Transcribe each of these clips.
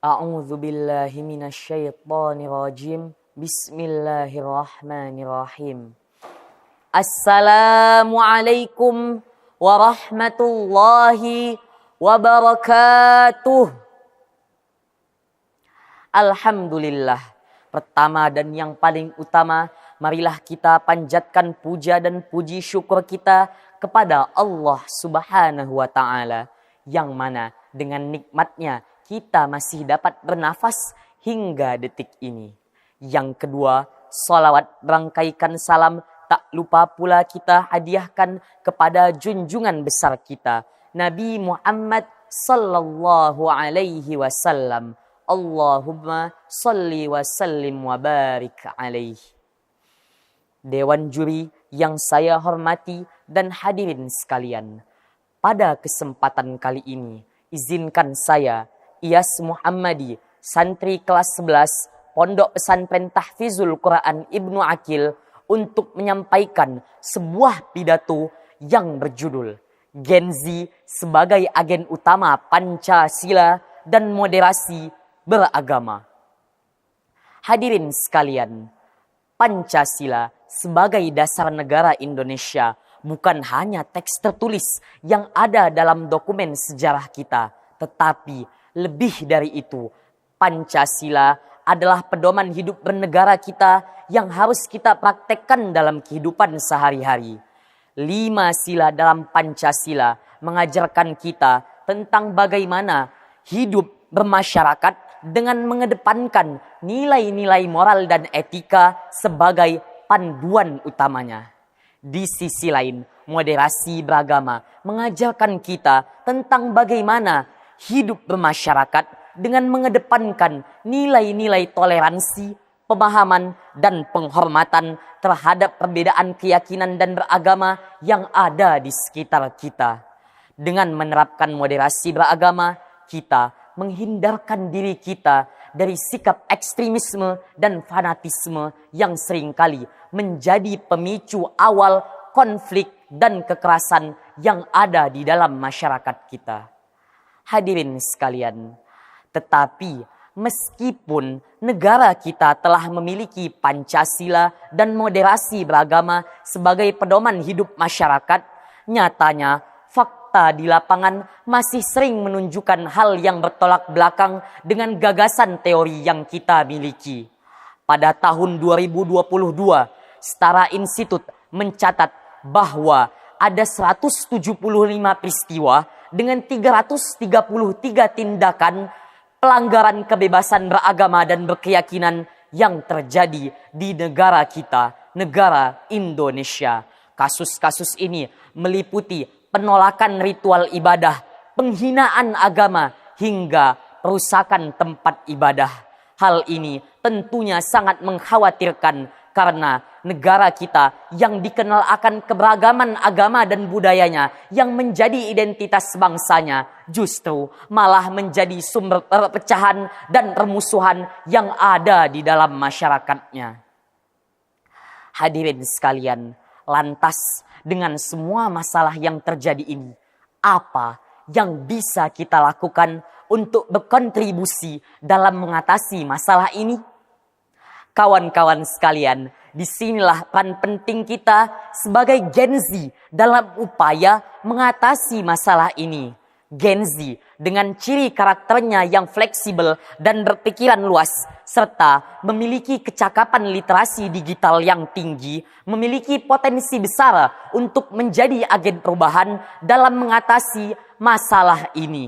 A'udzu billahi minasyaitonir rajim. Bismillahirrahmanirrahim. Assalamualaikum warahmatullahi wabarakatuh. Alhamdulillah. Pertama dan yang paling utama, marilah kita panjatkan puja dan puji syukur kita kepada Allah Subhanahu wa Ta'ala, yang mana dengan nikmatnya kita masih dapat bernafas hingga detik ini. Yang kedua, salawat rangkaikan salam tak lupa pula kita hadiahkan kepada junjungan besar kita, Nabi Muhammad sallallahu alaihi wasallam. Allahumma salli wa sallim wa barik alaihi. Dewan juri yang saya hormati dan hadirin sekalian, pada kesempatan kali ini izinkan saya, Iyas Muhammadi, santri kelas 11 Pondok Pesantren Tahfizul Quran Ibnu Aqil, untuk menyampaikan sebuah pidato yang berjudul Gen Z sebagai agen utama Pancasila dan moderasi beragama. Hadirin sekalian, Pancasila sebagai dasar negara Indonesia bukan hanya teks tertulis yang ada dalam dokumen sejarah kita, tetapi lebih dari itu, Pancasila adalah pedoman hidup bernegara kita yang harus kita praktekkan dalam kehidupan sehari-hari. 5 sila dalam Pancasila mengajarkan kita tentang bagaimana hidup bermasyarakat dengan mengedepankan nilai-nilai moral dan etika sebagai panduan utamanya. Di sisi lain, moderasi beragama mengajarkan kita tentang bagaimana hidup bermasyarakat dengan mengedepankan nilai-nilai toleransi, pemahaman, dan penghormatan terhadap perbedaan keyakinan dan beragama yang ada di sekitar kita. Dengan menerapkan moderasi beragama, kita menghindarkan diri kita dari sikap ekstremisme dan fanatisme yang seringkali menjadi pemicu awal konflik dan kekerasan yang ada di dalam masyarakat kita. Hadirin sekalian, tetapi meskipun negara kita telah memiliki Pancasila dan moderasi beragama sebagai pedoman hidup masyarakat, nyatanya fakta di lapangan masih sering menunjukkan hal yang bertolak belakang dengan gagasan teori yang kita miliki. Pada tahun 2022, Setara Institut mencatat bahwa ada 175 peristiwa dengan 333 tindakan pelanggaran kebebasan beragama dan berkeyakinan yang terjadi di negara kita, negara Indonesia. Kasus-kasus ini meliputi penolakan ritual ibadah, penghinaan agama, hingga perusakan tempat ibadah. Hal ini tentunya sangat mengkhawatirkan karena negara kita yang dikenal akan keberagaman agama dan budayanya yang menjadi identitas bangsanya justru malah menjadi sumber perpecahan dan permusuhan yang ada di dalam masyarakatnya. Hadirin sekalian, lantas dengan semua masalah yang terjadi ini, apa yang bisa kita lakukan untuk berkontribusi dalam mengatasi masalah ini? Kawan-kawan sekalian, disinilah peran penting kita sebagai Gen Z dalam upaya mengatasi masalah ini. Gen Z dengan ciri karakternya yang fleksibel dan berpikiran luas, serta memiliki kecakapan literasi digital yang tinggi, memiliki potensi besar untuk menjadi agen perubahan dalam mengatasi masalah ini.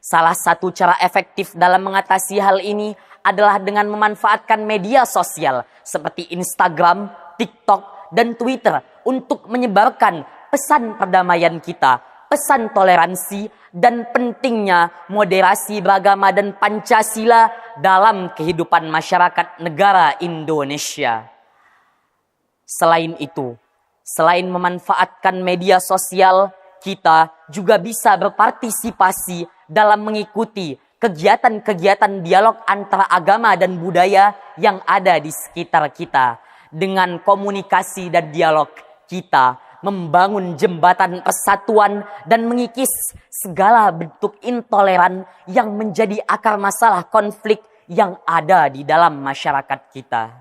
Salah satu cara efektif dalam mengatasi hal ini adalah dengan memanfaatkan media sosial seperti Instagram, TikTok, dan Twitter untuk menyebarkan pesan perdamaian kita, pesan toleransi, dan pentingnya moderasi beragama dan Pancasila dalam kehidupan masyarakat negara Indonesia. Selain itu, selain memanfaatkan media sosial, kita juga bisa berpartisipasi dalam mengikuti kegiatan-kegiatan dialog antara agama dan budaya yang ada di sekitar kita. Dengan komunikasi dan dialog, kita membangun jembatan persatuan dan mengikis segala bentuk intoleran yang menjadi akar masalah konflik yang ada di dalam masyarakat kita.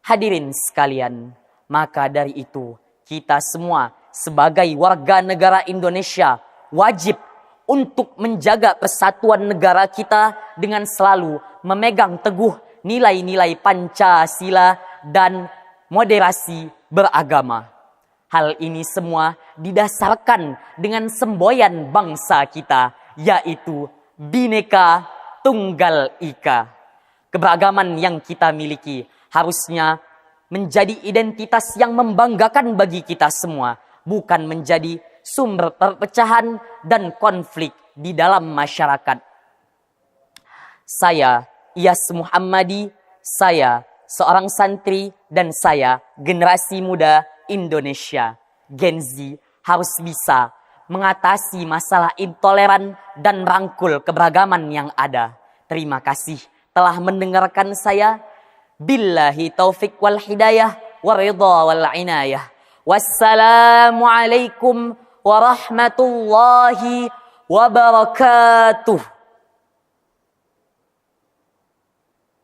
Hadirin sekalian, maka dari itu kita semua sebagai warga negara Indonesia wajib untuk menjaga persatuan negara kita dengan selalu memegang teguh nilai-nilai Pancasila dan moderasi beragama. Hal ini semua didasarkan dengan semboyan bangsa kita, yaitu Bhinneka Tunggal Ika. Keberagaman yang kita miliki harusnya menjadi identitas yang membanggakan bagi kita semua, bukan menjadi sumber perpecahan dan konflik di dalam masyarakat. Saya, Iyas Muhammadi, saya seorang santri, dan saya generasi muda Indonesia, Gen Z, harus bisa mengatasi masalah intoleran dan merangkul keberagaman yang ada. Terima kasih telah mendengarkan saya. Billahi taufik wal hidayah wa ridha wal inayah. Wassalamualaikum warahmatullahi wabarakatuh.